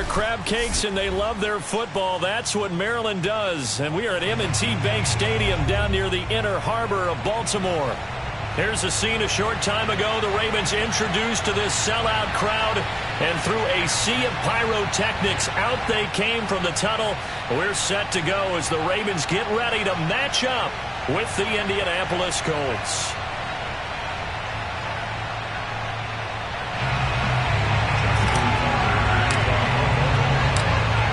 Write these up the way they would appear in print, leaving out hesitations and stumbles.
crab cakes and they love their football. That's what Maryland does. And we are at M&T Bank Stadium down near the Inner Harbor of Baltimore. Here's a scene a short time ago. The Ravens introduced to this sellout crowd, and through a sea of pyrotechnics, out they came from the tunnel. We're set to go as the Ravens get ready to match up with the Indianapolis Colts.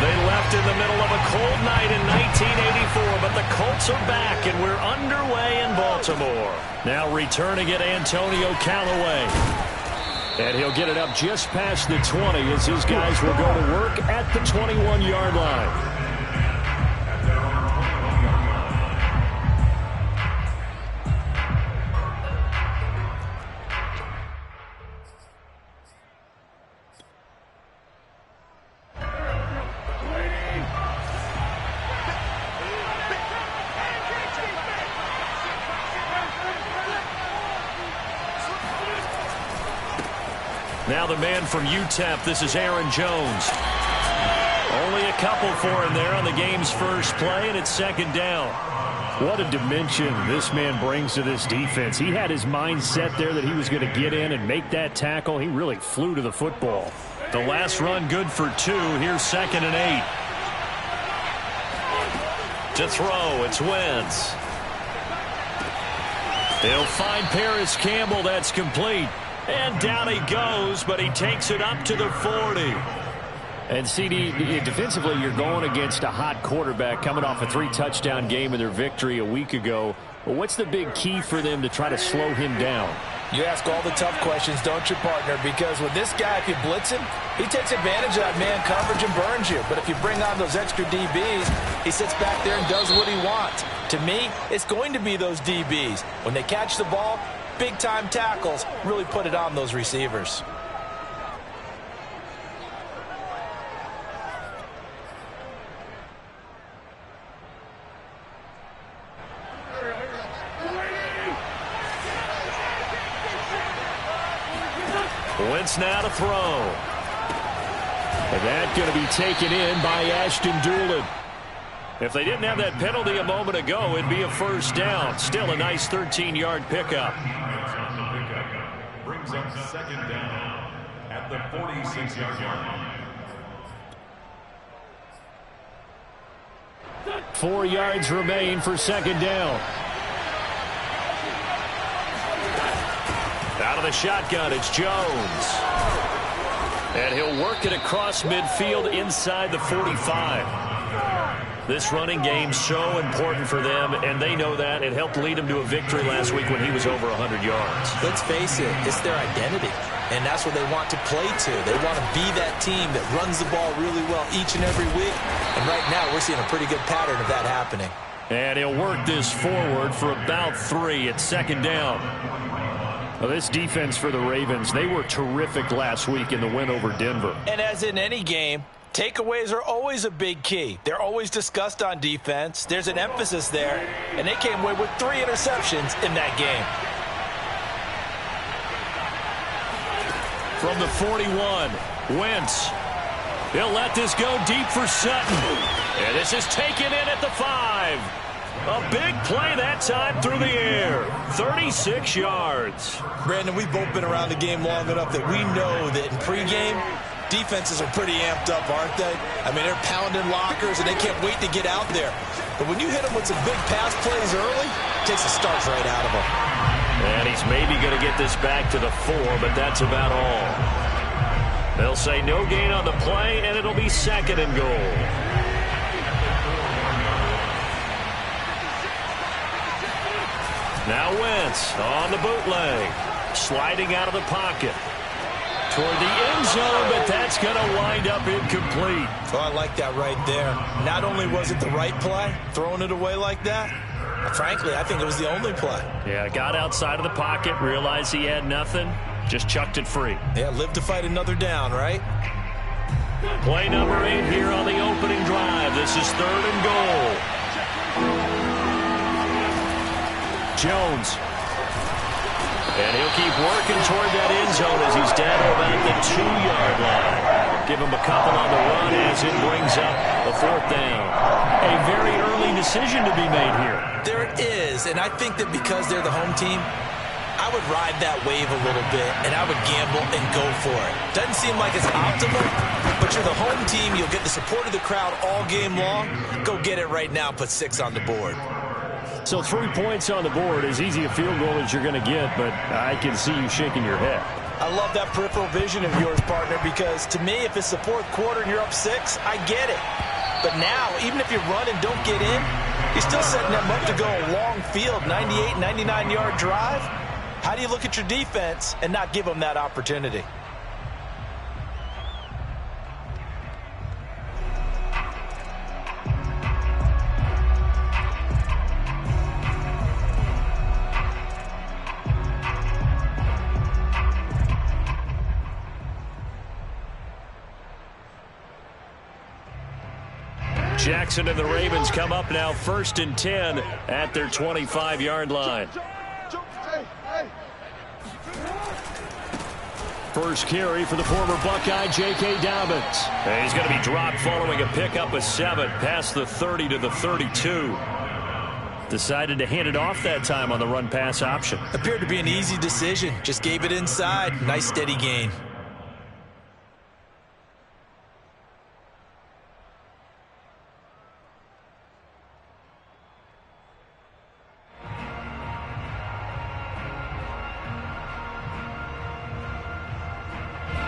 They left in the middle of a cold night in 1984, but the Colts are back, and we're underway in Baltimore. Now returning it, Antonio Callaway. And he'll get it up just past the 20 as his guys will go to work at the 21-yard line. Now the man from UTEP, this is Aaron Jones. Only a couple for him there on the game's first play, and it's second down. What a dimension this man brings to this defense. He had his mind set there that he was going to get in and make that tackle. He really flew to the football. The last run good for 2. Here's 2nd and 8. To throw, it's Wentz. He'll find Paris Campbell. That's complete. And down he goes, but he takes it up to the 40. And, CD, defensively, you're going against a hot quarterback coming off a 3-touchdown game in their victory a week ago. Well, what's the big key for them to try to slow him down? You ask all the tough questions, don't you, partner? Because with this guy, if you blitz him, he takes advantage of that man coverage and burns you. But if you bring on those extra DBs, he sits back there and does what he wants. To me, it's going to be those DBs. When they catch the ball, big-time tackles really put it on those receivers. Wentz now to throw. And that's going to be taken in by Ashton Dulin. If they didn't have that penalty a moment ago, it'd be a first down. Still a nice 13-yard pickup. Brings up second down at the 46-yard line. 4 yards remain for second down. Out of the shotgun, it's Jones. And he'll work it across midfield inside the 45. This running game's so important for them, and they know that. It helped lead them to a victory last week when he was over 100 yards. Let's face it, it's their identity, and that's what they want to play to. They want to be that team that runs the ball really well each and every week, and right now we're seeing a pretty good pattern of that happening. And he'll work this forward for about 3 at second down. Well, this defense for the Ravens, they were terrific last week in the win over Denver. And as in any game, takeaways are always a big key. They're always discussed on defense. There's an emphasis there, and they came away with 3 interceptions in that game. From the 41, Wentz. He'll let this go deep for Sutton. And this is taken in at the 5. A big play that time through the air. 36 yards. Brandon, we've both been around the game long enough that we know that in pregame, defenses are pretty amped up, aren't they? I mean, they're pounding lockers, and they can't wait to get out there. But when you hit them with some big pass plays early, it takes the starch right out of them. And he's maybe going to get this back to the 4, but that's about all. They'll say no gain on the play, and it'll be second and goal. Now Wentz on the bootleg. Sliding out of the pocket. Toward the end zone, but that's going to wind up incomplete. Oh, I like that right there. Not only was it the right play, throwing it away like that, frankly, I think it was the only play. Yeah, got outside of the pocket, realized he had nothing, just chucked it free. Yeah, live to fight another down, right? Play number 8 here on the opening drive. This is 3rd and goal. Jones. And he'll keep working toward that end zone as he's down to about the 2-yard line. Give him a couple on the run, as it brings up a 4th down. A very early decision to be made here. There it is, and I think that because they're the home team, I would ride that wave a little bit, and I would gamble and go for it. Doesn't seem like it's optimal, but you're the home team. You'll get the support of the crowd all game long. Go get it right now. Put 6 on the board. So 3 points on the board, as easy a field goal as you're going to get, but I can see you shaking your head. I love that peripheral vision of yours, partner, because to me, if it's the 4th quarter and you're up 6, I get it. But now, even if you run and don't get in, you're still setting them up to go a long field, 98, 99-yard drive. How do you look at your defense and not give them that opportunity? Jackson and the Ravens come up now 1st and 10 at their 25-yard line. First carry for the former Buckeye, J.K. Dobbins. And he's going to be dropped following a pickup of 7 past the 30 to the 32. Decided to hand it off that time on the run-pass option. Appeared to be an easy decision. Just gave it inside. Nice steady gain.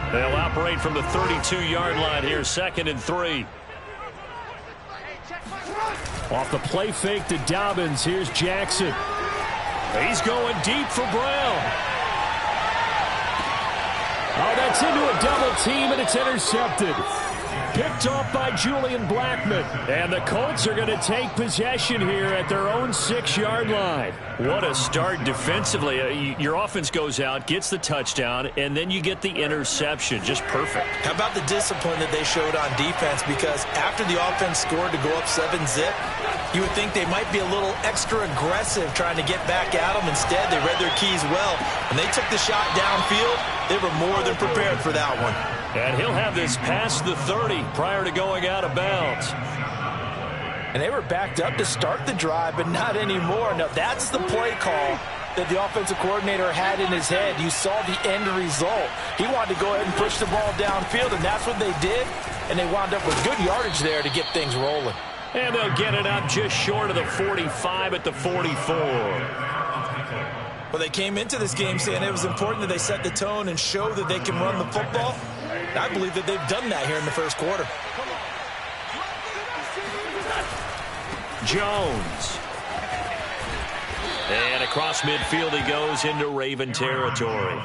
They'll operate from the 32-yard line here, 2nd and 3. Off the play fake to Dobbins. Here's Jackson. He's going deep for Brown. Oh, that's into a double team, and it's intercepted. Picked off by Julian Blackmon. And the Colts are going to take possession here at their own 6-yard line. What a start defensively. Your offense goes out, gets the touchdown, and then you get the interception. Just perfect. How about the discipline that they showed on defense? Because after the offense scored to go up 7-zip, you would think they might be a little extra aggressive trying to get back at them. Instead, they read their keys well. When they took the shot downfield, they were more than prepared for that one. And he'll have this past the 30 prior to going out of bounds. And they were backed up to start the drive, but not anymore. Now, that's the play call that the offensive coordinator had in his head. You saw the end result. He wanted to go ahead and push the ball downfield, and that's what they did. And they wound up with good yardage there to get things rolling. And they'll get it up just short of the 45 at the 44. Well, they came into this game saying it was important that they set the tone and show that they can run the football. I believe that they've done that here in the first quarter. Jones. And across midfield he goes into Raven territory.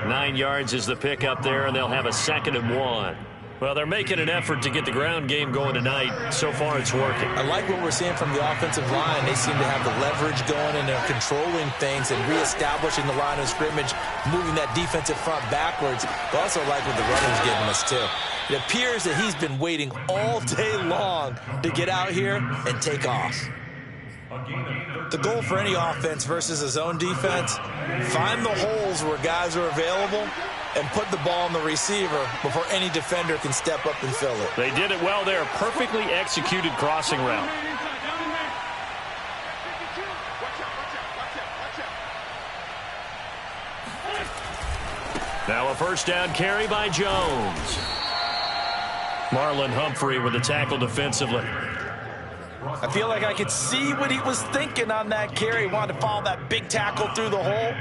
9 yards is the pickup there, and they'll have a 2nd and 1. Well, they're making an effort to get the ground game going tonight. So far, it's working. I like what we're seeing from the offensive line. They seem to have the leverage going, and they're controlling things and reestablishing the line of scrimmage, moving that defensive front backwards. I also like what the runner's giving us, too. It appears that he's been waiting all day long to get out here and take off. The goal for any offense versus a zone defense, find the holes where guys are available and put the ball on the receiver before any defender can step up and fill it. They did it well there. Perfectly executed crossing route. Now a first down carry by Jones. Marlon Humphrey with the tackle defensively. I feel like I could see what he was thinking on that carry. He wanted to follow that big tackle through the hole.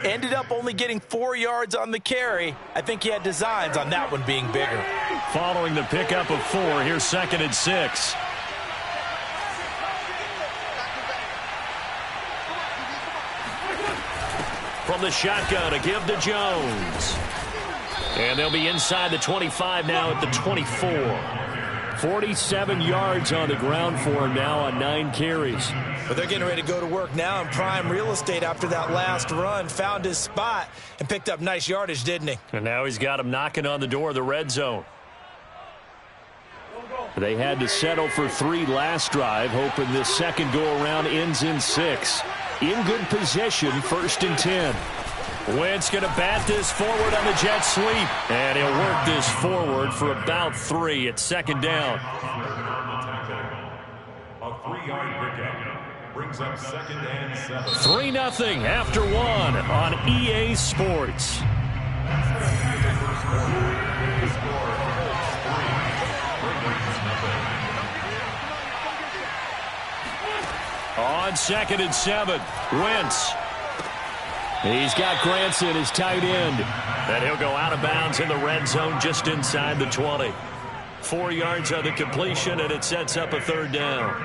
Ended up only getting 4 yards on the carry. I think he had designs on that one being bigger. Following the pickup of 4, here's 2nd and 6. From the shotgun, a give to Jones. And they'll be inside the 25 now at the 24. 47 yards on the ground for him now on 9 carries. But they're getting ready to go to work now in prime real estate after that last run. Found his spot and picked up nice yardage, didn't he? And now he's got him knocking on the door of the red zone. They had to settle for 3 last drive, hoping this second go-around ends in 6. In good position, 1st and 10. Wentz going to bat this forward on the jet sweep. And he'll work this forward for about 3 at second down. A 3-yard pickup brings up 2nd and 7. 3-0 after 1 on EA Sports. On 2nd and 7, Wentz. He's got Granson, his tight end. And he'll go out of bounds in the red zone just inside the 20. 4 yards on the completion, and it sets up a 3rd down.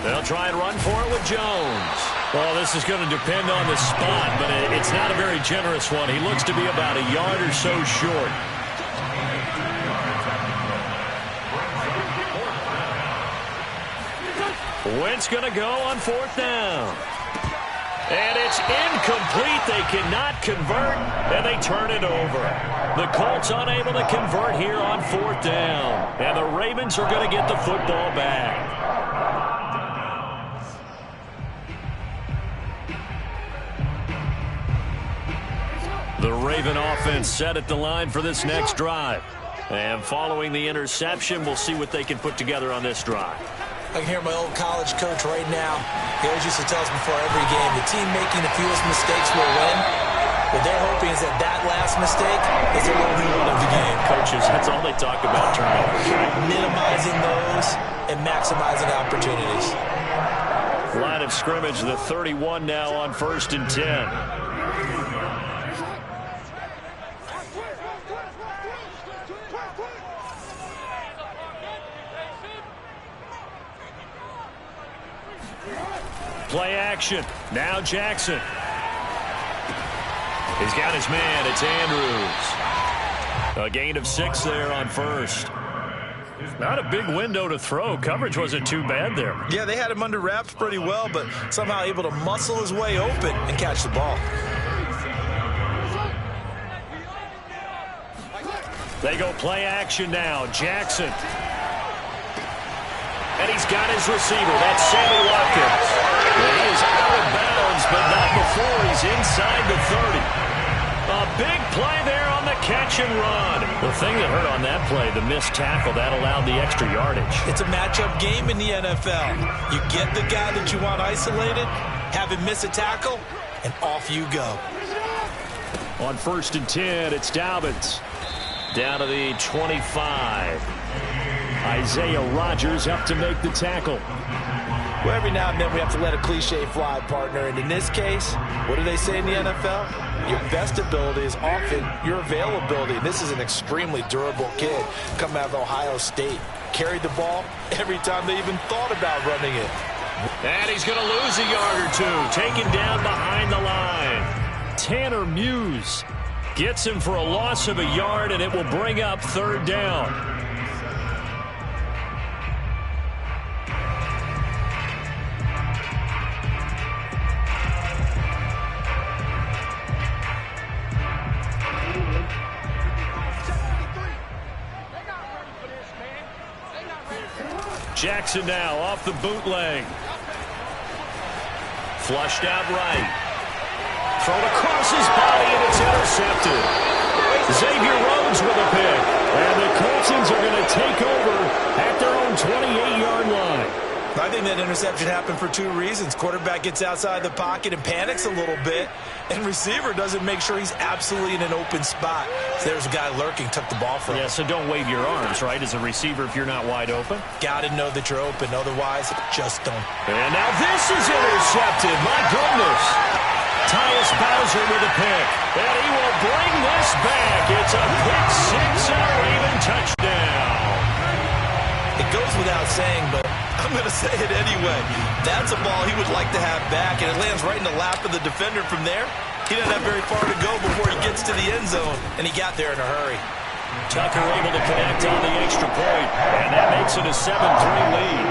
They'll try and run for it with Jones. Well, this is going to depend on the spot, but it's not a very generous one. He looks to be about a yard or so short. Wentz going to go on 4th down. And it's incomplete. They cannot convert, and they turn it over. The Colts unable to convert here on 4th down. And the Ravens are going to get the football back. The Raven offense set at the line for this next drive. And following the interception, we'll see what they can put together on this drive. I can hear my old college coach right now. He always used to tell us before every game, the team making the fewest mistakes will win. What they're hoping is that last mistake is the only one of the game. Coaches, that's all they talk about, turnovers, right? Minimizing those and maximizing opportunities. Line of scrimmage, the 31 now on 1st and 10. Play action. Now Jackson. He's got his man. It's Andrews. A gain of 6 there on 1st. Not a big window to throw. Coverage wasn't too bad there. Yeah, they had him under wraps pretty well, but somehow able to muscle his way open and catch the ball. They go play action now. Jackson. And he's got his receiver. That's Sammy Watkins. Well, he is out of bounds, but not before he's inside the 30. A big play there on the catch and run. The thing that hurt on that play, the missed tackle, that allowed the extra yardage. It's a matchup game in the NFL. You get the guy that you want isolated, have him miss a tackle, and off you go. On 1st and 10, it's Dobbins. Down to the 25. Isaiah Rodgers up to make the tackle. Well, every now and then we have to let a cliche fly, partner. And in this case, what do they say in the NFL? Your best ability is often your availability. And this is an extremely durable kid coming out of Ohio State. Carried the ball every time they even thought about running it. And he's going to lose a yard or two. Taken down behind the line. Tanner Muse gets him for a loss of a yard, and it will bring up 3rd down. Jackson now off the bootleg. Flushed out right. Thrown across his body, and it's intercepted. Xavier Rhodes with a pick. And the Coltsons are going to take over at their own 28-yard line. I think that interception happened for 2 reasons. Quarterback gets outside the pocket and panics a little bit, and receiver doesn't make sure he's absolutely in an open spot. So there's a guy lurking, took the ball from him. Yeah, so don't wave your arms, right, as a receiver if you're not wide open. Got to know that you're open. Otherwise, just don't. And now this is intercepted. My goodness. Tyus Bowser with a pick. And he will bring this back. It's a pick 6 and a Raven touchdown. It goes without saying, but I'm going to say it anyway. That's a ball he would like to have back, and it lands right in the lap of the defender from there. He doesn't have very far to go before he gets to the end zone, and he got there in a hurry. Tucker able to connect on the extra point, and that makes it a 7-3 lead.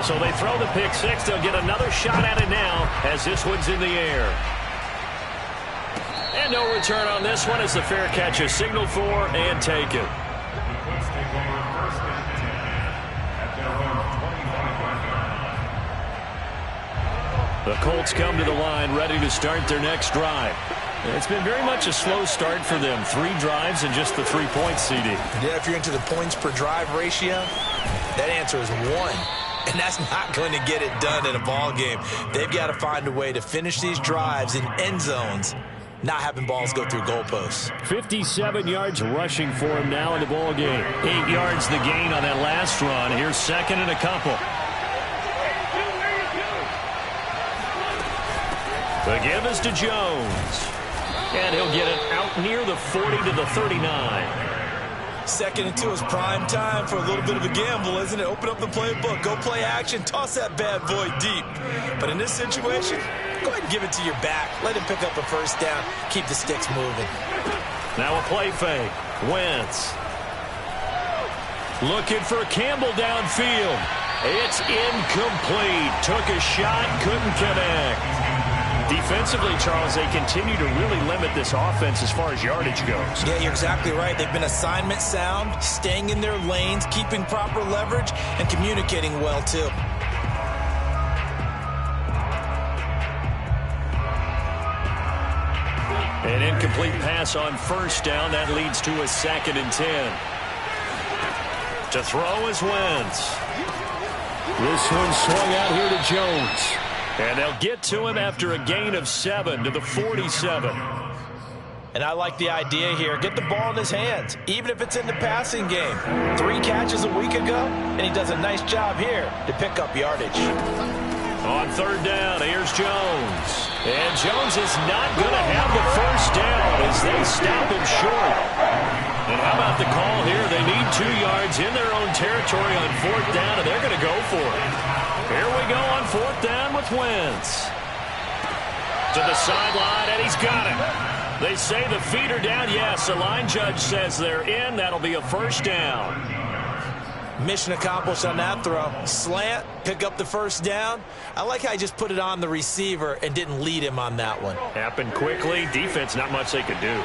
So they throw the pick 6. They'll get another shot at it now as this one's in the air. And no return on this one as the fair catch is signaled for and taken. The Colts come to the line ready to start their next drive. It's been very much a slow start for them. 3 drives and just the 3 points, CD. Yeah, if you're into the points per drive ratio, that answer is 1. And that's not going to get it done in a ball game. They've got to find a way to finish these drives in end zones, not having balls go through goalposts. 57 yards rushing for him now in the ball game. 8 yards the gain on that last run. Here's second and a couple. The give is to Jones. And he'll get it out near the 40 to the 39. 2nd and 2 is prime time for a little bit of a gamble, isn't it? Open up the playbook, go play action, toss that bad boy deep. But in this situation, go ahead and give it to your back. Let him pick up a first down. Keep the sticks moving. Now a play fake. Wentz. Looking for Campbell downfield. It's incomplete. Took a shot, couldn't connect. Defensively, Charles, they continue to really limit this offense as far as yardage goes. Yeah, you're exactly right. They've been assignment sound, staying in their lanes, keeping proper leverage, and communicating well, too. An incomplete pass on first down. That leads to a 2nd and 10. To throw is Wentz. This one swung out here to Jones. And they'll get to him after a gain of 7 to the 47. And I like the idea here. Get the ball in his hands, even if it's in the passing game. 3 catches a week ago, and he does a nice job here to pick up yardage. On 3rd down, here's Jones. And Jones is not going to have the first down as they stop him short. And how about the call here? They need 2 yards in their own territory on 4th down, and they're going to go for it. Here we go on 4th down with Wentz. To the sideline, and he's got it. They say the feet are down. Yes, the line judge says they're in. That'll be a first down. Mission accomplished on that throw. Slant, pick up the first down. I like how he just put it on the receiver and didn't lead him on that one. Happened quickly. Defense, not much they could do.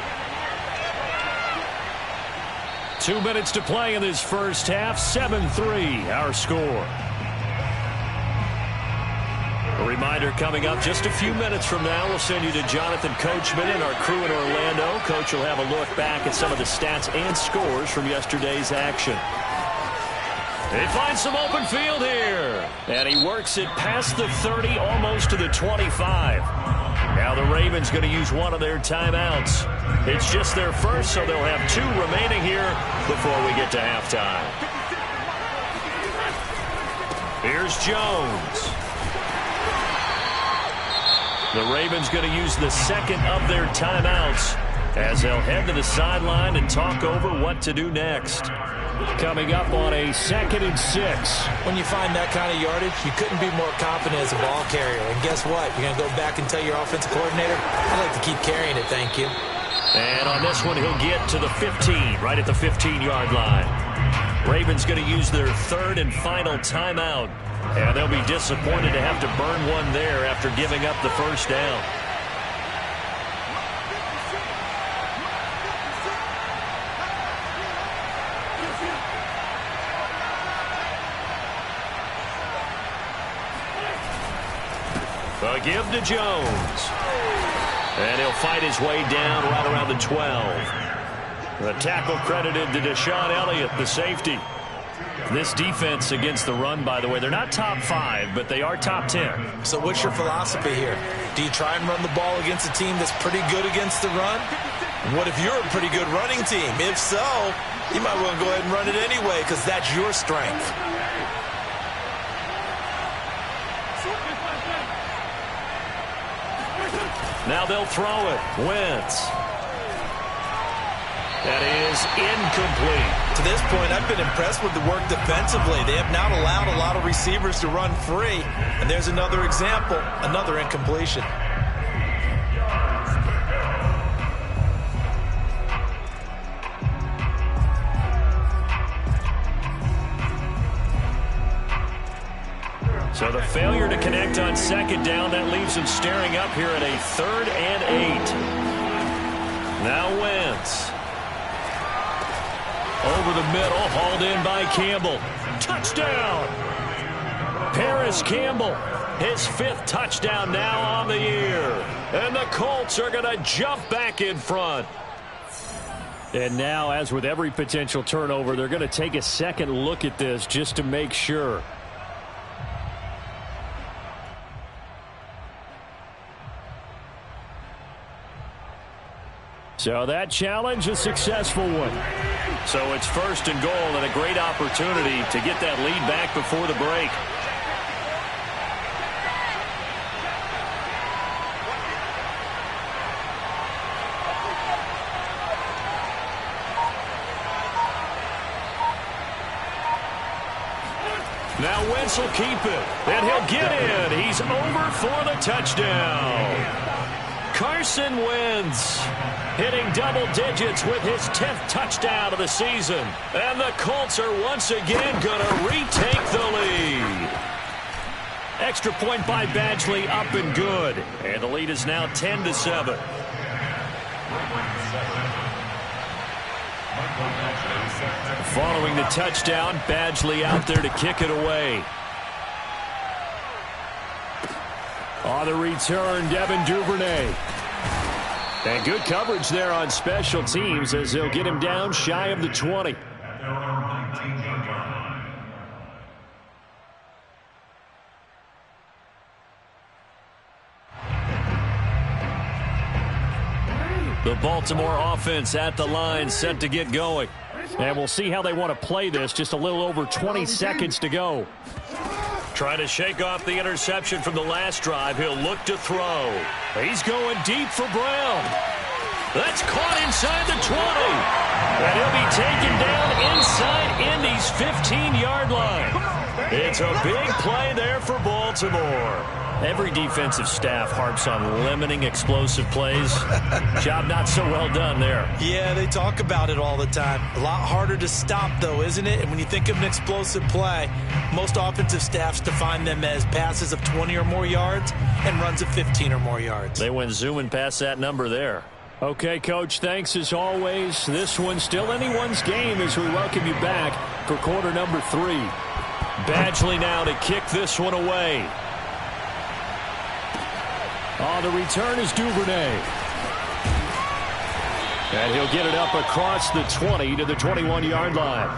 2 minutes to play in this first half. 7-3, our score. A reminder coming up just a few minutes from now. We'll send you to Jonathan Coachman and our crew in Orlando. Coach will have a look back at some of the stats and scores from yesterday's action. They find some open field here. And he works it past the 30, almost to the 25. Now the Ravens going to use one of their timeouts. It's just their first, so they'll have 2 remaining here before we get to halftime. Here's Jones. The Ravens going to use the 2nd of their timeouts as they'll head to the sideline and talk over what to do next. Coming up on a 2nd and 6. When you find that kind of yardage, you couldn't be more confident as a ball carrier. And guess what? You're going to go back and tell your offensive coordinator, I'd like to keep carrying it, thank you. And on this one, he'll get to the 15, right at the 15-yard line. Ravens going to use their 3rd and final timeout. And they'll be disappointed to have to burn one there after giving up the first down. A give to Jones. And he'll fight his way down right around the 12. The tackle credited to Deshaun Elliott, the safety. This defense against the run, by the way, they're not top 5, but they are top 10. So what's your philosophy here? Do you try and run the ball against a team that's pretty good against the run? What if you're a pretty good running team? If so, you might want to go ahead and run it anyway because that's your strength. Now they'll throw it. Wentz. That is incomplete. To this point, I've been impressed with the work defensively. They have not allowed a lot of receivers to run free. And there's another example, another incompletion. So the failure to connect on 2nd down, that leaves him staring up here at a 3rd and 8. Now Wentz. Over the middle, hauled in by Campbell. Touchdown! Paris Campbell. His 5th touchdown now on the year. And the Colts are going to jump back in front. And now, as with every potential turnover, they're going to take a second look at this just to make sure. So that challenge, a successful one. So it's 1st and goal and a great opportunity to get that lead back before the break. Now Wentz will keep it, and he'll get in. He's over for the touchdown. Carson Wentz hitting double digits with his 10th touchdown of the season. And the Colts are once again going to retake the lead. Extra point by Badgley, up and good. And the lead is now 10-7. Following the touchdown, Badgley out there to kick it away. On the return, Devin Duvernay. And good coverage there on special teams as they'll get him down shy of the 20. The Baltimore offense at the line, set to get going. And we'll see how they want to play this. Just a little over 20 seconds to go. Trying to shake off the interception from the last drive. He'll look to throw. He's going deep for Brown. That's caught inside the 20. And he'll be taken down inside Indy's 15-yard line. It's a big play there for Baltimore. Every defensive staff harps on limiting explosive plays. Job not so well done there. Yeah, they talk about it all the time. A lot harder to stop, though, isn't it? And when you think of an explosive play, most offensive staffs define them as passes of 20 or more yards and runs of 15 or more yards. They went zooming past that number there. Okay, Coach, thanks as always. This one's still anyone's game as we welcome you back for quarter number 3. Badgley now to kick this one away. On the return is Duvernay. And he'll get it up across the 20 to the 21-yard line.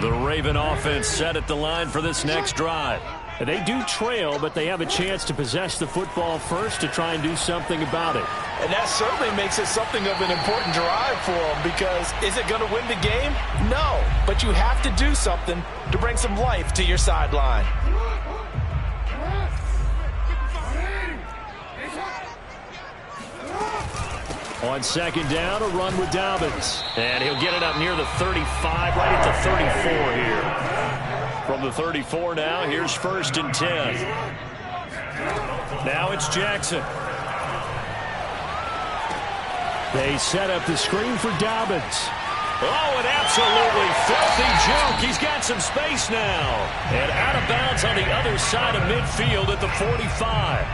The Raven offense set at the line for this next drive. They do trail, but they have a chance to possess the football first to try and do something about it. And that certainly makes it something of an important drive for them, because is it going to win the game? No, but you have to do something to bring some life to your sideline. On second down, a run with Dobbins. And he'll get it up near the 35, right at the 34 here. From the 34 now, here's 1st and 10. Now it's Jackson. They set up the screen for Dobbins. Oh, an absolutely filthy joke. He's got some space now. And out of bounds on the other side of midfield at the 45.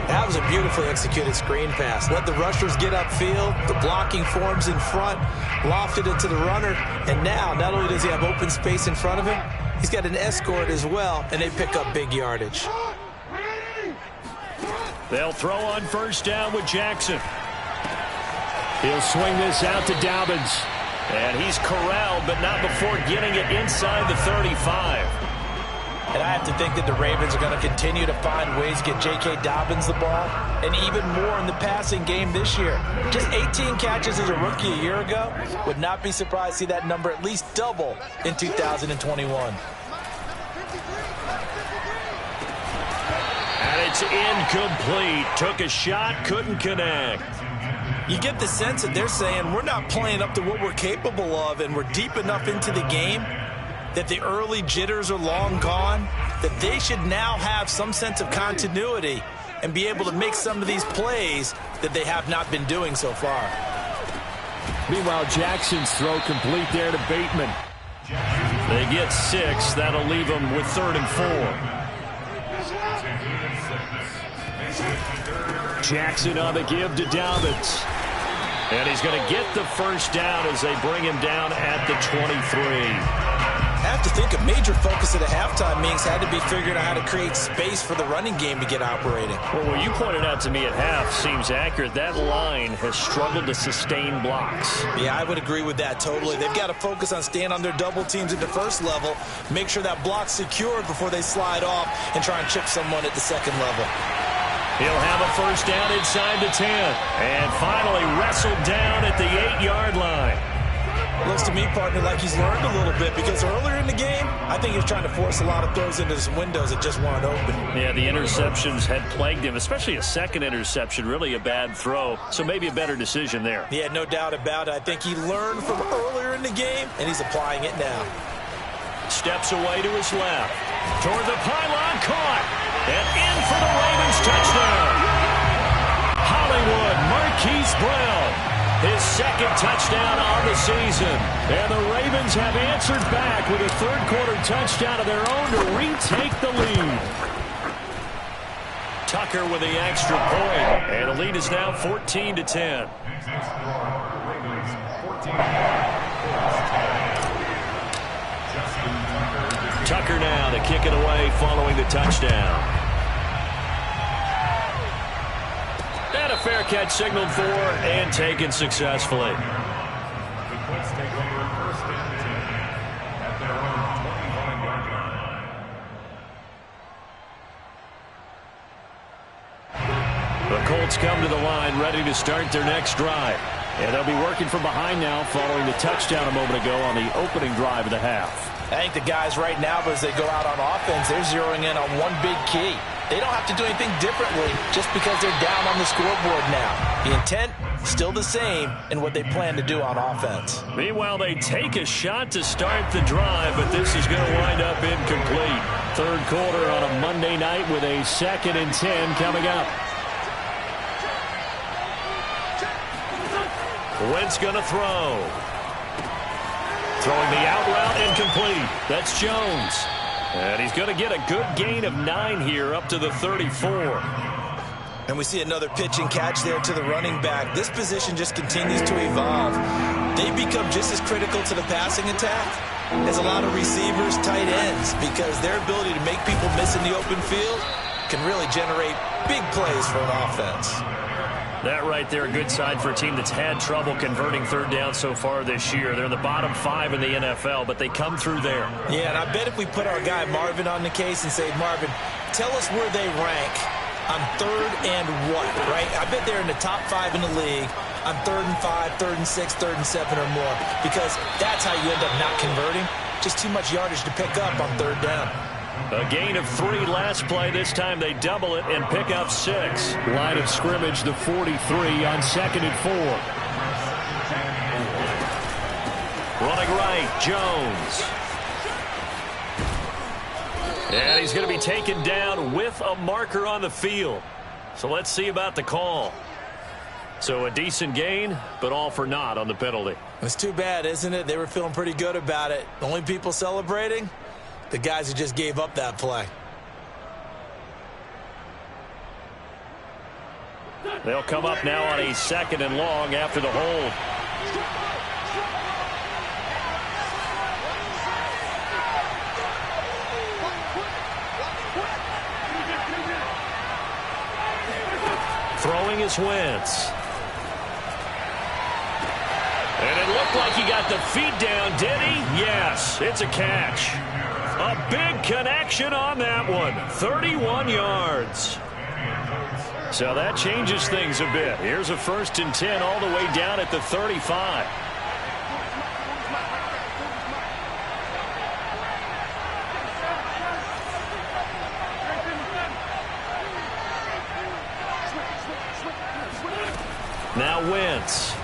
That was a beautifully executed screen pass. Let the rushers get upfield. The blocking forms in front. Lofted it to the runner. And now, not only does he have open space in front of him, he's got an escort as well, and they pick up big yardage. They'll throw on 1st down with Jackson. He'll swing this out to Dobbins. And he's corralled, but not before getting it inside the 35. And I have to think that the Ravens are going to continue to find ways to get J.K. Dobbins the ball, and even more in the passing game this year. Just 18 catches as a rookie a year ago. Would not be surprised to see that number at least double in 2021. And it's incomplete. Took a shot, couldn't connect. You get the sense that they're saying we're not playing up to what we're capable of, and we're deep enough into the game that the early jitters are long gone, that they should now have some sense of continuity and be able to make some of these plays that they have not been doing so far. Meanwhile, Jackson's throw complete there to Bateman. They get 6. That'll leave them with 3rd and 4. Jackson on the give to Dobbins. And he's going to get the first down as they bring him down at the 23. I have to think a major focus at the halftime meetings had to be figuring out how to create space for the running game to get operating. Well, what you pointed out to me at half seems accurate. That line has struggled to sustain blocks. Yeah, I would agree with that totally. They've got to focus on staying on their double teams at the first level, make sure that block's secured before they slide off and try and chip someone at the second level. He'll have a first down inside the 10. And finally wrestled down at the 8-yard line. Looks to me, partner, like he's learned a little bit because earlier in the game, I think he was trying to force a lot of throws into some windows that just weren't open. Yeah, the interceptions had plagued him, especially a second interception, really a bad throw. So maybe a better decision there. Yeah, no doubt about it. I think he learned from earlier in the game, and he's applying it now. Steps away to his left. Toward the pylon, caught. And in for the Ravens touchdown. Hollywood Marquise Brown. His second touchdown on the season. And the Ravens have answered back with a third-quarter touchdown of their own to retake the lead. Tucker with the extra point. And the lead is now 14-10. Tucker now to kick it away following the touchdown. And a fair catch signaled for and taken successfully. The Colts take over first and 10 at their own 21-yard line. The Colts come to the line ready to start their next drive. And they'll be working from behind now following the touchdown a moment ago on the opening drive of the half. I think the guys right now, as they go out on offense, they're zeroing in on one big key. They don't have to do anything differently just because they're down on the scoreboard now. The intent, still the same in what they plan to do on offense. Meanwhile, they take a shot to start the drive, but this is going to wind up incomplete. Third quarter on a Monday night with a 2nd and 10 coming up. Wentz going to throw. Throwing the out route incomplete. That's Jones. And he's going to get a good gain of 9 here up to the 34. And we see another pitch and catch there to the running back. This position just continues to evolve. They become just as critical to the passing attack as a lot of receivers, tight ends, because their ability to make people miss in the open field can really generate big plays for an offense. That right there, a good sign for a team that's had trouble converting third down so far this year. They're in the bottom 5 in the NFL, but they come through there. Yeah, and I bet if we put our guy Marvin on the case and say, Marvin, tell us where they rank on third and what, right? I bet they're in the top 5 in the league on 3rd and 5, 3rd and 6, 3rd and 7 or more, because that's how you end up not converting. Just too much yardage to pick up on third down. A gain of 3 last play. This time they double it and pick up 6. Line of scrimmage, the 43 on 2nd and 4. Running right, Jones. And he's going to be taken down with a marker on the field. So let's see about the call. So a decent gain, but all for naught on the penalty. It's too bad, isn't it? They were feeling pretty good about it. The only people celebrating, the guys who just gave up that play. They'll come up now on a 2nd and long after the hold. Throwing is Wentz. And it looked like he got the feet down, did he? Yes, it's a catch. A big connection on that one. 31 yards. So that changes things a bit. Here's a 1st and 10 all the way down at the 35. Now Wentz.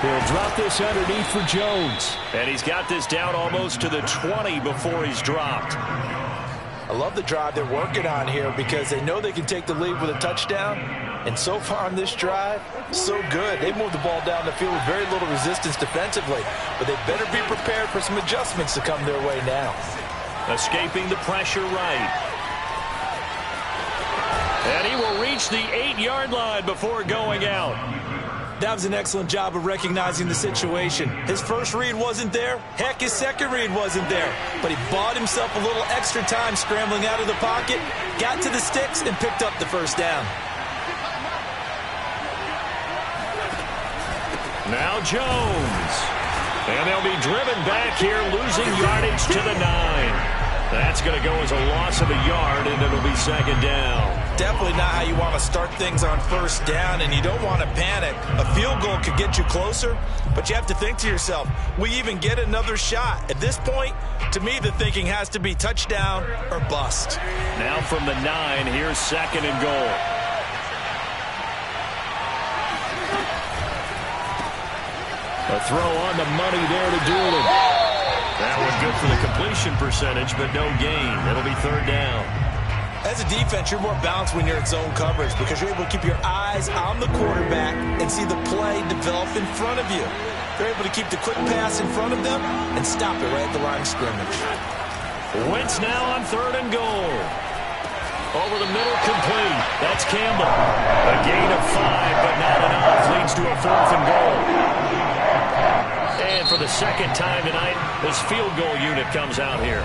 He'll drop this underneath for Jones. And he's got this down almost to the 20 before he's dropped. I love the drive they're working on here because they know they can take the lead with a touchdown. And so far on this drive, so good. They moved the ball down the field with very little resistance defensively. But they better be prepared for some adjustments to come their way now. Escaping the pressure right. And he will reach the 8-yard line before going out. That was an excellent job of recognizing the situation. His first read wasn't there. Heck, his second read wasn't there. But he bought himself a little extra time scrambling out of the pocket, got to the sticks, and picked up the first down. Now Jones. And they'll be driven back here, losing yardage to the 9. That's going to go as a loss of a yard, and it'll be second down. Definitely not how you want to start things on first down, and you don't want to panic. A field goal could get you closer, but you have to think to yourself, we even get another shot. At this point, to me, the thinking has to be touchdown or bust. Now from the 9, here's second and goal. A throw on the money there to Doolin. That was good for the completion percentage, but no gain. It'll be third down. As a defense, you're more balanced when you're in zone coverage because you're able to keep your eyes on the quarterback and see the play develop in front of you. They're able to keep the quick pass in front of them and stop it right at the line of scrimmage. Wentz now on third and goal. Over the middle, complete. That's Campbell. A gain of 5, but not enough. Leads to a fourth and goal. And for the second time tonight, this field goal unit comes out here.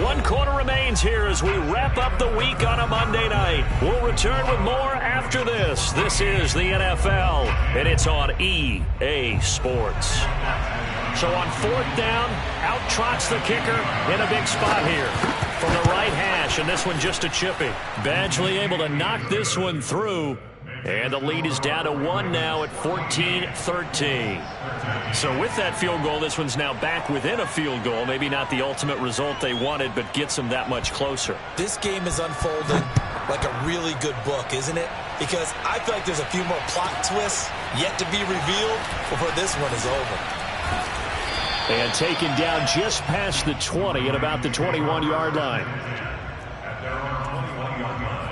1 quarter remains here as we wrap up the week on a Monday night. We'll return with more after this. This is the NFL, and it's on EA Sports. So on fourth down, out trots the kicker in a big spot here from the right hash, and this one just a chippy. Badgley able to knock this one through, and the lead is down to 1 now at 14-13. So with that field goal, this one's now back within a field goal. Maybe not the ultimate result they wanted, but gets them that much closer. This game is unfolding like a really good book, isn't it? Because I feel like there's a few more plot twists yet to be revealed before this one is over. And taken down just past the 20 at about the 21-yard line. At their own 21-yard line.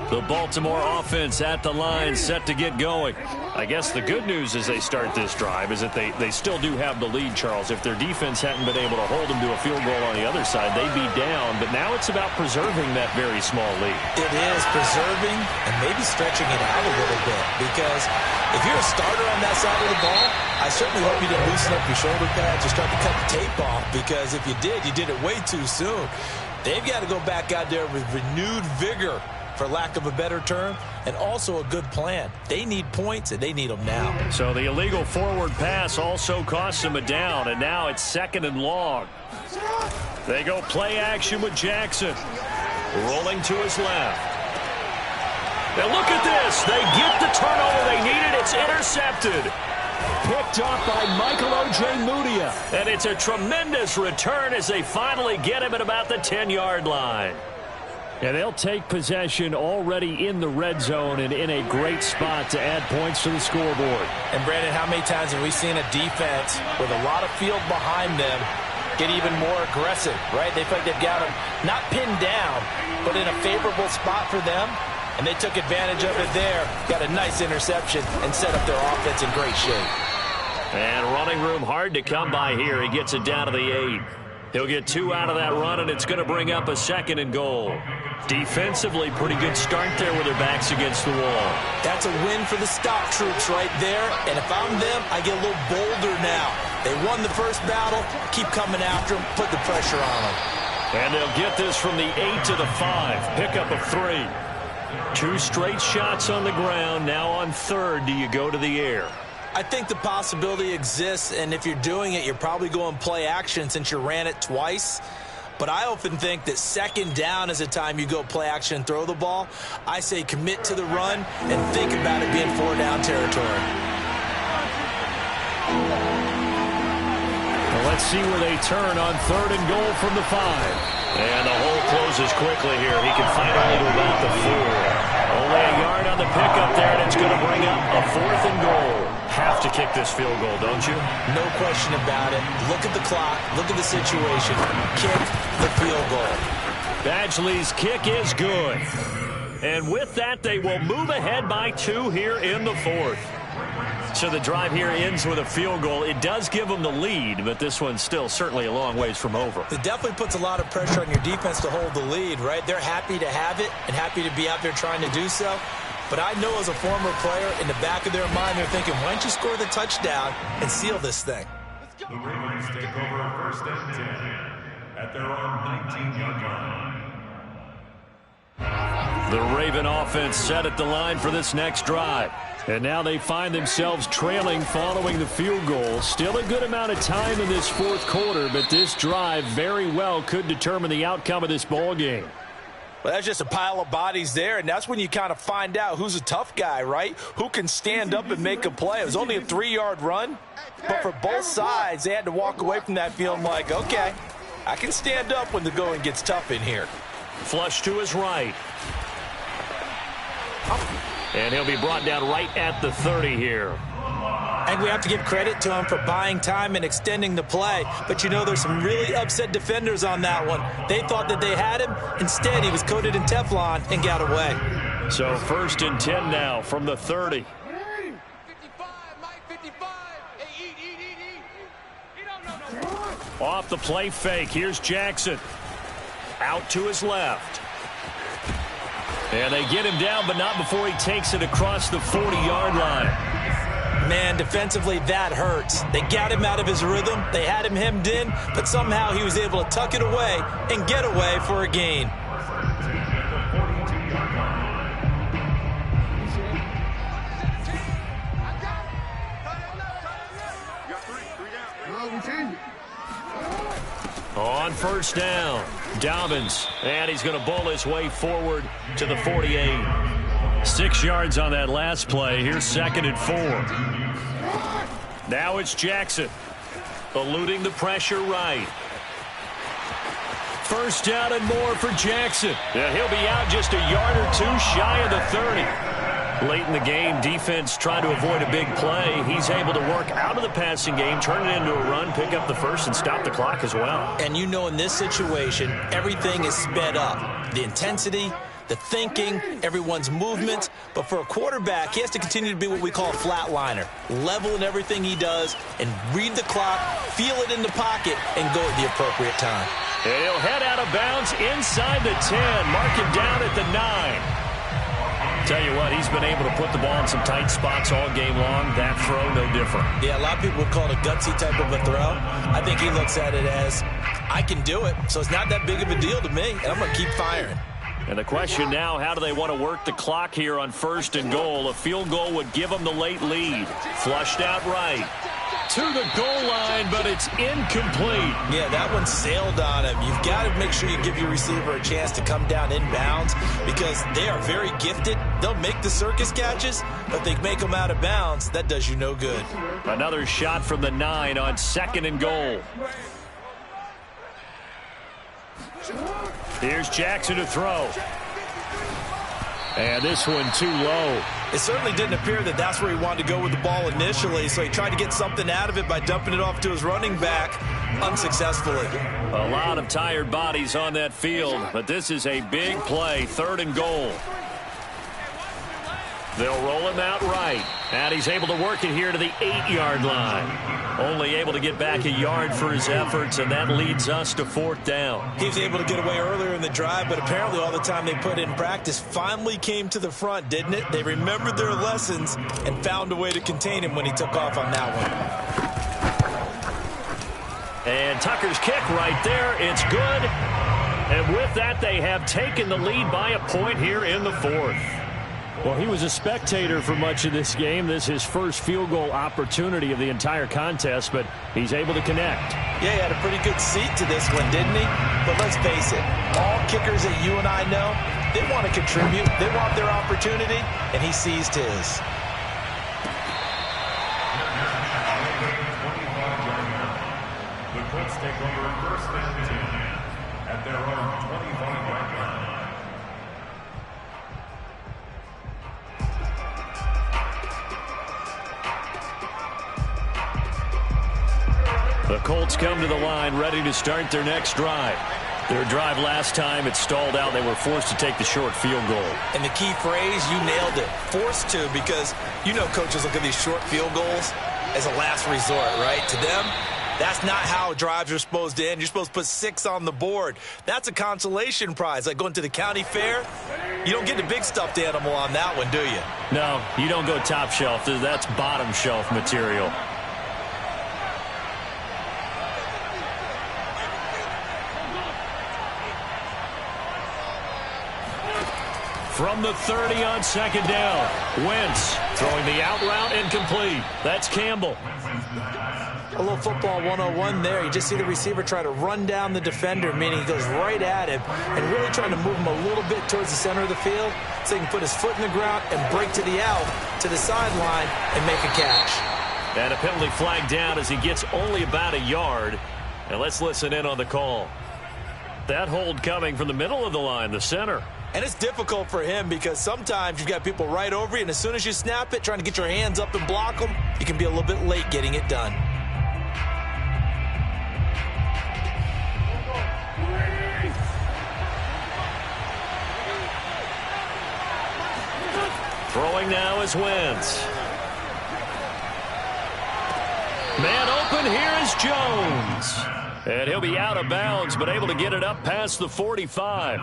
The Baltimore offense at the line, set to get going. I guess the good news as they start this drive is that they still do have the lead, Charles. If their defense hadn't been able to hold them to a field goal on the other side, they'd be down. But now it's about preserving that very small lead. It is preserving and maybe stretching it out a little bit. Because if you're a starter on that side of the ball, I certainly hope you didn't loosen up your shoulder pads or start to cut the tape off. Because if you did it way too soon. They've got to go back out there with renewed vigor, for lack of a better term, and also a good plan. They need points, and they need them now. So the illegal forward pass also costs them a down, and now it's second and long. They go play action with Jackson. Rolling to his left. Now look at this. They get the turnover they needed. It's intercepted. Picked off by Michael Ojemudia. And it's a tremendous return as they finally get him at about the 10-yard line. And they'll take possession already in the red zone and in a great spot to add points to the scoreboard. And, Brandon, how many times have we seen a defense with a lot of field behind them get even more aggressive, right? They feel like they've got them not pinned down, but in a favorable spot for them. And they took advantage of it there, got a nice interception, and set up their offense in great shape. And running room hard to come by here. He gets it down to the 8. He'll get 2 out of that run, and it's going to bring up a second and goal. Defensively, pretty good start there with their backs against the wall. That's a win for the stock troops right there. And if I'm them, I get a little bolder now. They won the first battle. Keep coming after them. Put the pressure on them. And they'll get this from the 8 to the 5. Pickup of 3. 2 straight shots on the ground. Now on third, do you go to the air? I think the possibility exists, and if you're doing it, you're probably going play action since you ran it twice. But I often think that second down is a time you go play action and throw the ball. I say commit to the run and think about it being 4-down territory. Well, let's see where they turn on third and goal from the 5. And the hole closes quickly here. He can find only to about the 4. Only a yard on the pickup there, and it's going to bring up a 4th and goal. Have to kick this field goal, don't you? No question about it. Look at the clock. Look at the situation. Kick the field goal. Badgley's kick is good. And with that, they will move ahead by 2 here in the 4th. So the drive here ends with a field goal. It does give them the lead, but this one's still certainly a long ways from over. It definitely puts a lot of pressure on your defense to hold the lead, right? They're happy to have it and happy to be out there trying to do so. But I know as a former player, in the back of their mind, they're thinking, why don't you score the touchdown and seal this thing? The Ravens take over first and 10 at their own 19-yard line. The Raven offense set at the line for this next drive. And now they find themselves trailing following the field goal. Still a good amount of time in this fourth quarter, but this drive very well could determine the outcome of this ball game. Well, that's just a pile of bodies there, and that's when you kind of find out who's a tough guy, right? Who can stand up and make a play. It was only a 3-yard run, but for both sides, they had to walk away from that feeling like, okay, I can stand up when the going gets tough in here. Flush to his right. And he'll be brought down right at the 30 here. I think we have to give credit to him for buying time and extending the play. But, you know, there's some really upset defenders on that one. They thought that they had him. Instead, he was coated in Teflon and got away. So first and 10 now from the 30. Off the play fake. Here's Jackson. Out to his left. And they get him down, but not before he takes it across the 40-yard line. Man, defensively, that hurts. They got him out of his rhythm. They had him hemmed in, but somehow he was able to tuck it away and get away for a gain. On first down, Dobbins, and he's going to bowl his way forward to the 48. 6 yards on that last play. Here's second and 4. Now it's Jackson, eluding the pressure right. First down and more for Jackson. Yeah, he'll be out just a yard or two shy of the 30. Late in the game, defense trying to avoid a big play. He's able to work out of the passing game, turn it into a run, pick up the first, and stop the clock as well. And you know in this situation, everything is sped up. The intensity, the thinking, everyone's movement. But for a quarterback, he has to continue to be what we call a flatliner. Level in everything he does and read the clock, feel it in the pocket, and go at the appropriate time. And he'll head out of bounds inside the 10, mark him down at the 9. Tell you what, he's been able to put the ball in some tight spots all game long. That throw, no different. Yeah, a lot of people would call it a gutsy type of a throw. I think he looks at it as, I can do it, so it's not that big of a deal to me, and I'm going to keep firing. And the question now, how do they want to work the clock here on first and goal? A field goal would give them the late lead. Flushed out right. To the goal line, but it's incomplete. Yeah, that one sailed on him. You've got to make sure you give your receiver a chance to come down inbounds because they are very gifted. They'll make the circus catches, but they make them out of bounds. That does you no good. Another shot from the 9 on second and goal. Here's Jackson to throw. And this one too low. It certainly didn't appear that that's where he wanted to go with the ball initially, so he tried to get something out of it by dumping it off to his running back unsuccessfully. A lot of tired bodies on that field, but this is a big play, third and goal. They'll roll him out right, and he's able to work it here to the 8-yard line. Only able to get back a yard for his efforts, and that leads us to fourth down. He was able to get away earlier in the drive, but apparently all the time they put in practice finally came to the front, didn't it? They remembered their lessons and found a way to contain him when he took off on that one. And Tucker's kick right there. It's good. And with that, they have taken the lead by a point here in the fourth. Well, he was a spectator for much of this game. This is his first field goal opportunity of the entire contest, but he's able to connect. Yeah, he had a pretty good seat to this one, didn't he? But let's face it, all kickers that you and I know, they want to contribute. They want their opportunity, and he seized his. The Colts take over first and 10 at their own 25-yard line. The Colts come to the line ready to start their next drive. Their drive last time, it stalled out. They were forced to take the short field goal. And the key phrase, you nailed it, forced to, because you know coaches look at these short field goals as a last resort, right? To them, that's not how drives are supposed to end. You're supposed to put 6 on the board. That's a consolation prize. Like going to the county fair, you don't get the big stuffed animal on that one, do you? No, you don't go top shelf. That's bottom shelf material. From the 30 on second down, Wentz throwing the out route incomplete. That's Campbell. A little football 101 there. You just see the receiver try to run down the defender, meaning he goes right at him and really trying to move him a little bit towards the center of the field so he can put his foot in the ground and break to the out, to the sideline, and make a catch. And a penalty flag down as he gets only about a yard. And let's listen in on the call. That hold coming from the middle of the line, the center. And it's difficult for him because sometimes you've got people right over you, and as soon as you snap it, trying to get your hands up and block them, you can be a little bit late getting it done. Throwing now is Wentz. Man open, here is Jones. And he'll be out of bounds, but able to get it up past the 45.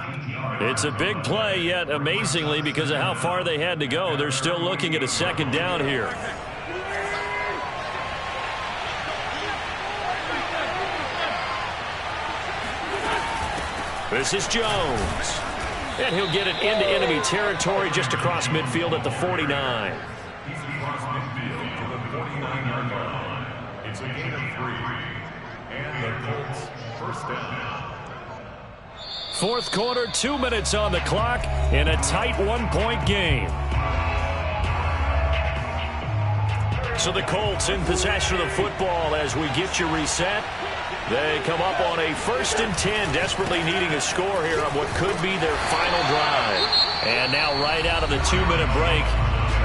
It's a big play, yet amazingly, because of how far they had to go, they're still looking at a second down here. This is Jones. And he'll get it into enemy territory just across midfield at the 49. He's across midfield to the 49-yard line. It's a gain of 3. And the Colts first down. Fourth quarter, 2 minutes on the clock in a tight 1-point game. So the Colts in possession of the football as we get you reset. They come up on a 1st and 10, desperately needing a score here on what could be their final drive. And now right out of the 2-minute break,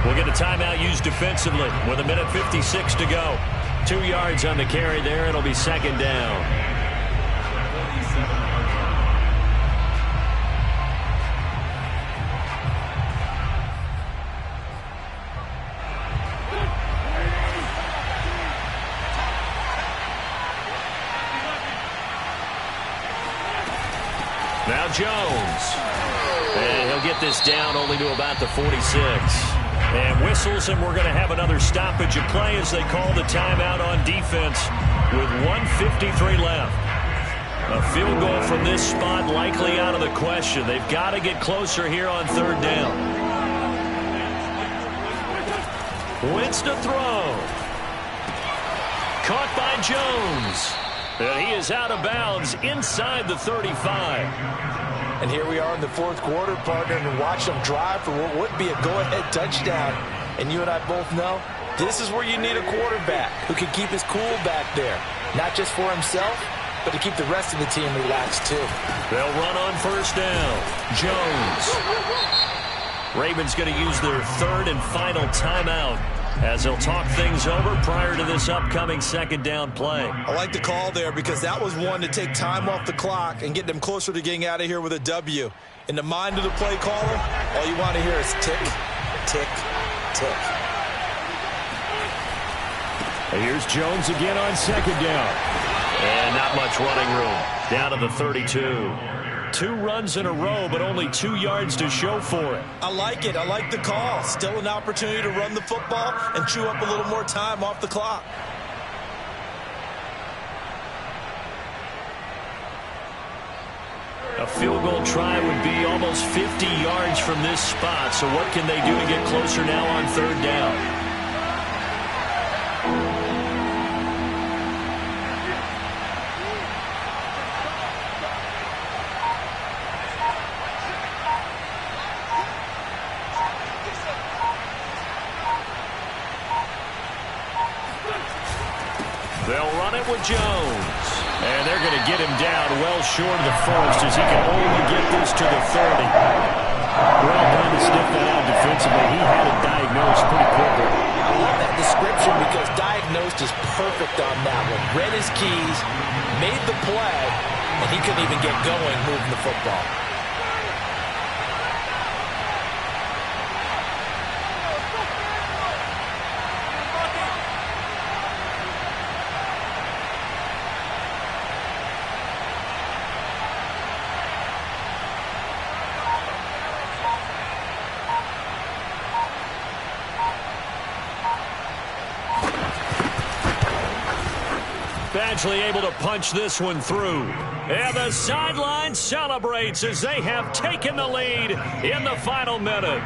we'll get a timeout used defensively with 1:56 to go. 2 yards on the carry there. It'll be second down. Now Jones. And he'll get this down only to about the 46. And whistles, and we're going to have another stoppage of play as they call the timeout on defense with 1:53 left. A field goal from this spot likely out of the question. They've got to get closer here on 3rd down. Wentz to throw. Caught by Jones. And he is out of bounds inside the 35. And here we are in the 4th quarter, partner, and watch them drive for what would be a go-ahead touchdown. And you and I both know this is where you need a quarterback who can keep his cool back there. Not just for himself, but to keep the rest of the team relaxed too. They'll run on 1st down. Jones. Ravens going to use their 3rd and final timeout as they'll talk things over prior to this upcoming 2nd down play. I like the call there because that was one to take time off the clock and get them closer to getting out of here with a W. In the mind of the play caller, all you want to hear is tick, tick, tick. And here's Jones again on 2nd down. And not much running room. Down to the 32. 2 runs in a row, but only 2 yards to show for it. I like it. I like the call. Still an opportunity to run the football and chew up a little more time off the clock. A field goal try would be almost 50 yards from this spot. So what can they do to get closer now on 3rd down? They'll run it with Jones. And they're going to get him down well short of the 1st as he can only get this to the 30. Well done to sniff that out defensively. He had it diagnosed pretty quickly. I love that description because diagnosed is perfect on that one. Read his keys, made the play, and he couldn't even get going moving the football. Badgley able to punch this one through. And the sideline celebrates as they have taken the lead in the final minute.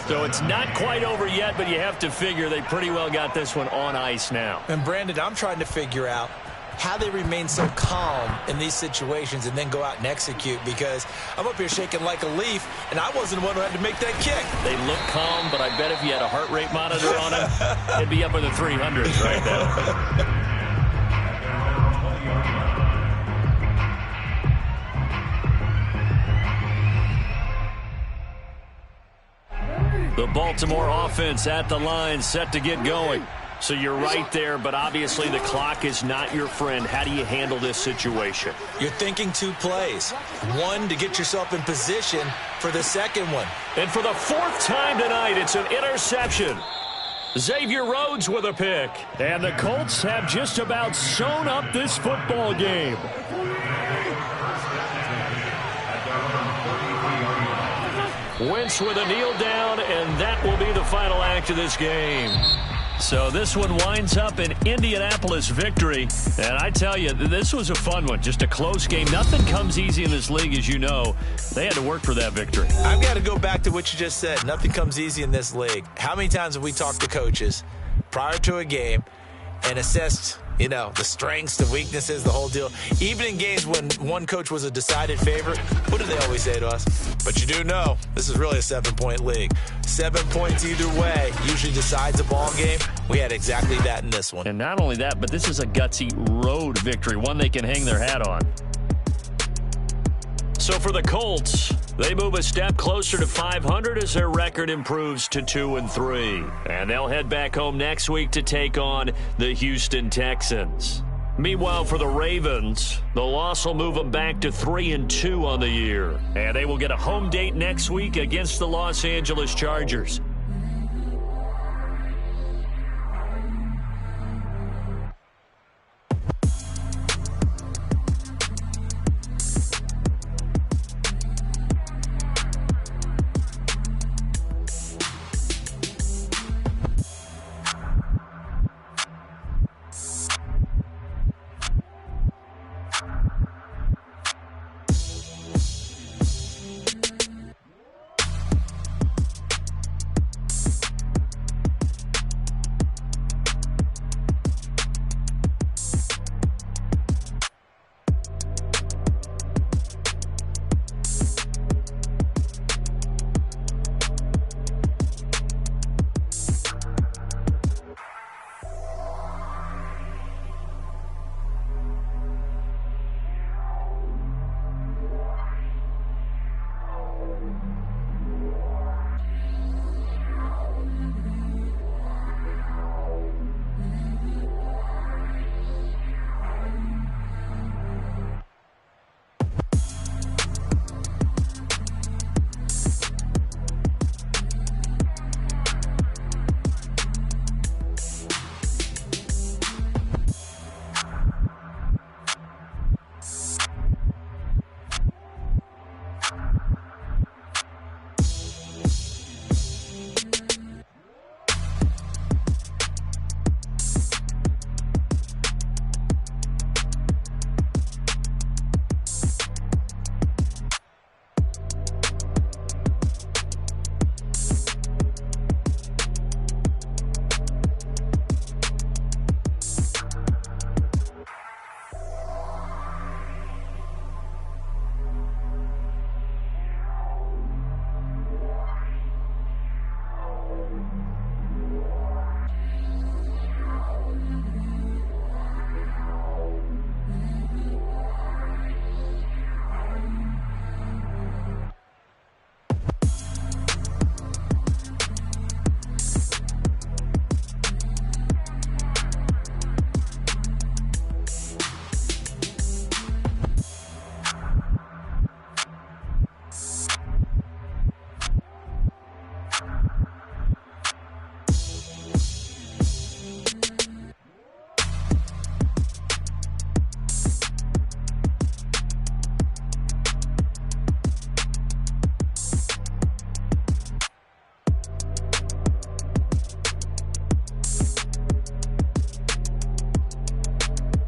So it's not quite over yet, but you have to figure they pretty well got this one on ice now. And Brandon, I'm trying to figure out how they remain so calm in these situations and then go out and execute, because I'm up here shaking like a leaf, and I wasn't the one who had to make that kick. They look calm, but I bet if you had a heart rate monitor on it, it'd be up in the 300s right now. The Baltimore offense at the line, set to get going. So you're right there, but obviously the clock is not your friend. How do you handle this situation? You're thinking two plays. One, to get yourself in position for the second one. And for the fourth time tonight, it's an interception. Xavier Rhodes with a pick. And the Colts have just about sewn up this football game. Wentz with a kneel down, and that will be the final act of this game. So this one winds up an Indianapolis victory. And I tell you, this was a fun one. Just a close game. Nothing comes easy in this league, as you know. They had to work for that victory. I've got to go back to what you just said. Nothing comes easy in this league. How many times have we talked to coaches prior to a game and assessed, you know, the strengths, the weaknesses, the whole deal? Even in games when one coach was a decided favorite, what do they always say to us? But you do know, this is really a 7-point league. 7 points either way usually decides a ball game. We had exactly that in this one. And not only that, but this is a gutsy road victory, one they can hang their hat on. So for the Colts, they move a step closer to 500 as their record improves to 2-3. And they'll head back home next week to take on the Houston Texans. Meanwhile, for the Ravens, the loss will move them back to 3-2 on the year. And they will get a home date next week against the Los Angeles Chargers.